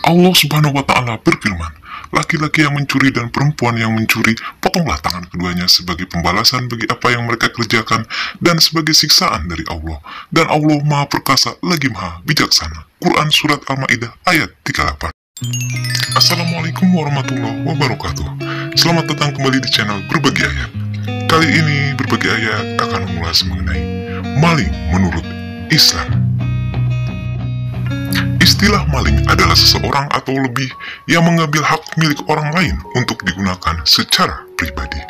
Allah Subhanahu wa Ta'ala berfirman, laki-laki yang mencuri dan perempuan yang mencuri, potonglah tangan keduanya sebagai pembalasan bagi apa yang mereka kerjakan dan sebagai siksaan dari Allah. Dan Allah Maha Perkasa lagi Maha Bijaksana. Quran Surat Al-Ma'idah ayat 38. Assalamualaikum warahmatullahi wabarakatuh. Selamat datang kembali di channel Berbagi Ayat. Kali ini Berbagi Ayat akan mengulas mengenai maling menurut Islam. Istilah maling adalah seseorang atau lebih yang mengambil hak milik orang lain untuk digunakan secara pribadi.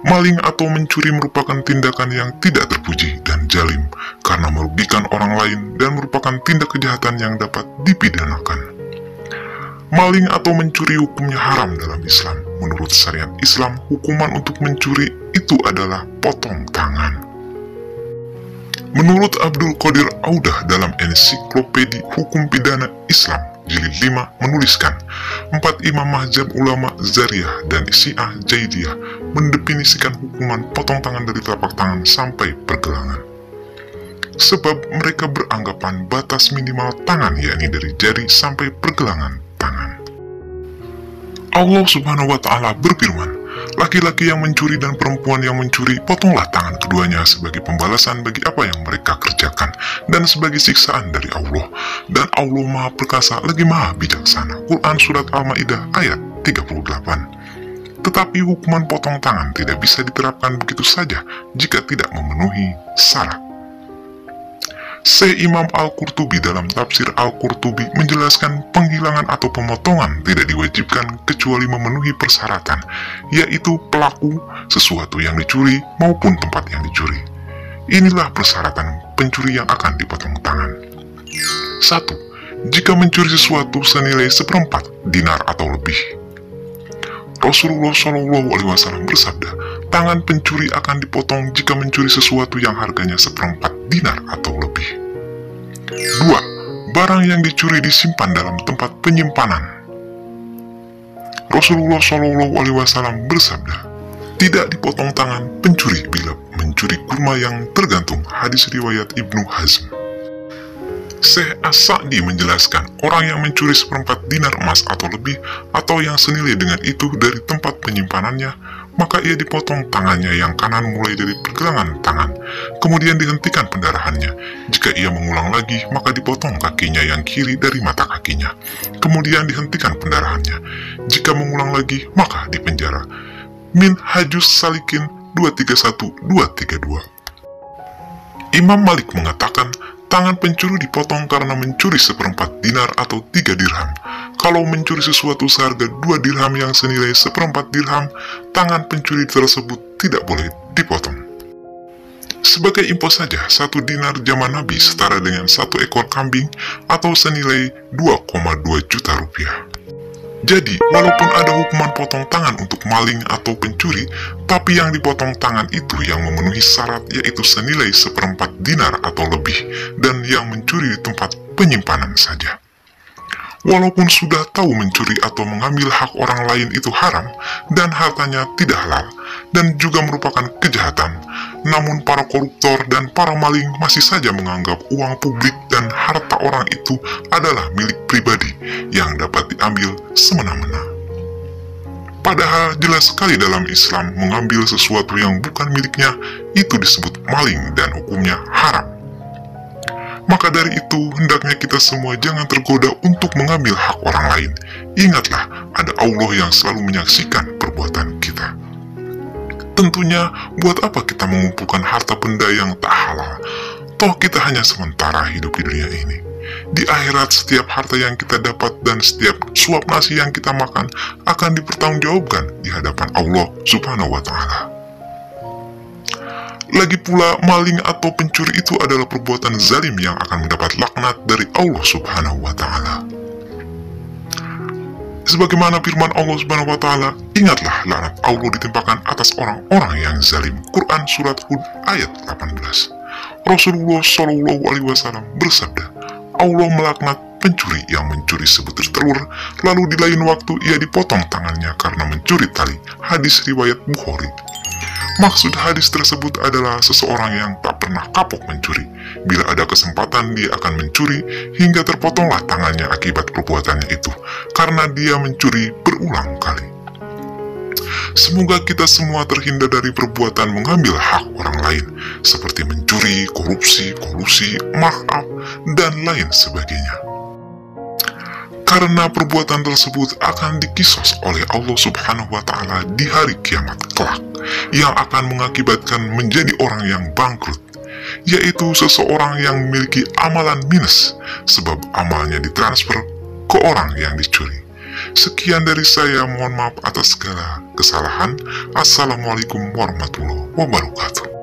Maling atau mencuri merupakan tindakan yang tidak terpuji dan zalim karena merugikan orang lain dan merupakan tindak kejahatan yang dapat dipidanakan. Maling atau mencuri hukumnya haram dalam Islam. Menurut syariat Islam, hukuman untuk mencuri itu adalah potong tangan. Menurut Abdul Qadir Audah dalam Ensiklopedi Hukum Pidana Islam Jilid 5 menuliskan, 4 imam mazhab ulama Zariyah dan Syiah Jaidiyah mendefinisikan hukuman potong tangan dari telapak tangan sampai pergelangan. Sebab mereka beranggapan batas minimal tangan yakni dari jari sampai pergelangan tangan. Allah Subhanahu wa Ta'ala berfirman, laki-laki yang mencuri dan perempuan yang mencuri, potonglah tangan keduanya sebagai pembalasan bagi apa yang mereka kerjakan dan sebagai siksaan dari Allah. Dan Allah Maha Perkasa lagi Maha Bijaksana. Quran Surat Al-Ma'idah ayat 38. Tetapi hukuman potong tangan tidak bisa diterapkan begitu saja jika tidak memenuhi syarat. Syekh Imam Al-Qurtubi dalam tafsir Al-Qurtubi menjelaskan penghilangan atau pemotongan tidak diwajibkan kecuali memenuhi persyaratan, yaitu pelaku, sesuatu yang dicuri, maupun tempat yang dicuri. Inilah persyaratan pencuri yang akan dipotong tangan. 1. Jika mencuri sesuatu senilai seperempat dinar atau lebih. Rasulullah SAW bersabda, tangan pencuri akan dipotong jika mencuri sesuatu yang harganya seperempat dinar atau lebih. 2. Barang yang dicuri disimpan dalam tempat penyimpanan. Rasulullah SAW bersabda, tidak dipotong tangan pencuri bila mencuri kurma yang tergantung. Hadis riwayat Ibnu Hazm. Syekh As-Sa'di menjelaskan, orang yang mencuri seperempat dinar emas atau lebih, atau yang senilai dengan itu dari tempat penyimpanannya, maka ia dipotong tangannya yang kanan mulai dari pergelangan tangan, kemudian dihentikan pendarahannya. Jika ia mengulang lagi, maka dipotong kakinya yang kiri dari mata kakinya, kemudian dihentikan pendarahannya. Jika mengulang lagi, maka dipenjara. Min Hajus Salikin 231-232. Imam Malik mengatakan, tangan pencuri dipotong karena mencuri seperempat dinar atau 3 dirham. Kalau mencuri sesuatu seharga 2 dirham yang senilai seperempat dirham, tangan pencuri tersebut tidak boleh dipotong. Sebagai info saja, 1 dinar zaman Nabi setara dengan 1 ekor kambing atau senilai 2,2 juta rupiah. Jadi, walaupun ada hukuman potong tangan untuk maling atau pencuri, tapi yang dipotong tangan itu yang memenuhi syarat yaitu senilai seperempat dinar atau lebih, dan yang mencuri di tempat penyimpanan saja. Walaupun sudah tahu mencuri atau mengambil hak orang lain itu haram, dan hartanya tidak halal, dan juga merupakan kejahatan, namun para koruptor dan para maling masih saja menganggap uang publik dan harta orang itu adalah milik pribadi yang dapat diambil semena-mena. Padahal jelas sekali dalam Islam mengambil sesuatu yang bukan miliknya itu disebut maling dan hukumnya haram. Maka dari itu, hendaknya kita semua jangan tergoda untuk mengambil hak orang lain. Ingatlah, ada Allah yang selalu menyaksikan perbuatan kita. Tentunya, buat apa kita mengumpulkan harta benda yang tak halal? Toh kita hanya sementara hidup di dunia ini. Di akhirat, setiap harta yang kita dapat dan setiap suap nasi yang kita makan akan dipertanggungjawabkan di hadapan Allah Subhanahu wa Ta'ala. Lagi pula, maling atau pencuri itu adalah perbuatan zalim yang akan mendapat laknat dari Allah Subhanahu wa Ta'ala. Sebagaimana firman Allah Subhanahu wa Ta'ala, ingatlah laknat Allah ditimpakan atas orang-orang yang zalim. Quran Surat Hud ayat 18. Rasulullah SAW bersabda, Allah melaknat pencuri yang mencuri sebutir telur, lalu di lain waktu ia dipotong tangannya karena mencuri tali. Hadis riwayat Bukhari. Maksud hadis tersebut adalah seseorang yang tak pernah kapok mencuri. Bila ada kesempatan, dia akan mencuri hingga terpotonglah tangannya akibat perbuatannya itu, karena dia mencuri berulang kali. Semoga kita semua terhindar dari perbuatan mengambil hak orang lain, seperti mencuri, korupsi, kolusi, markup, dan lain sebagainya. Karena perbuatan tersebut akan dikisos oleh Allah Subhanahu wa Ta'ala di hari kiamat kelak, yang akan mengakibatkan menjadi orang yang bangkrut, yaitu seseorang yang memiliki amalan minus, sebab amalnya ditransfer ke orang yang dicuri. Sekian dari saya, mohon maaf atas segala kesalahan. Assalamualaikum warahmatullahi wabarakatuh.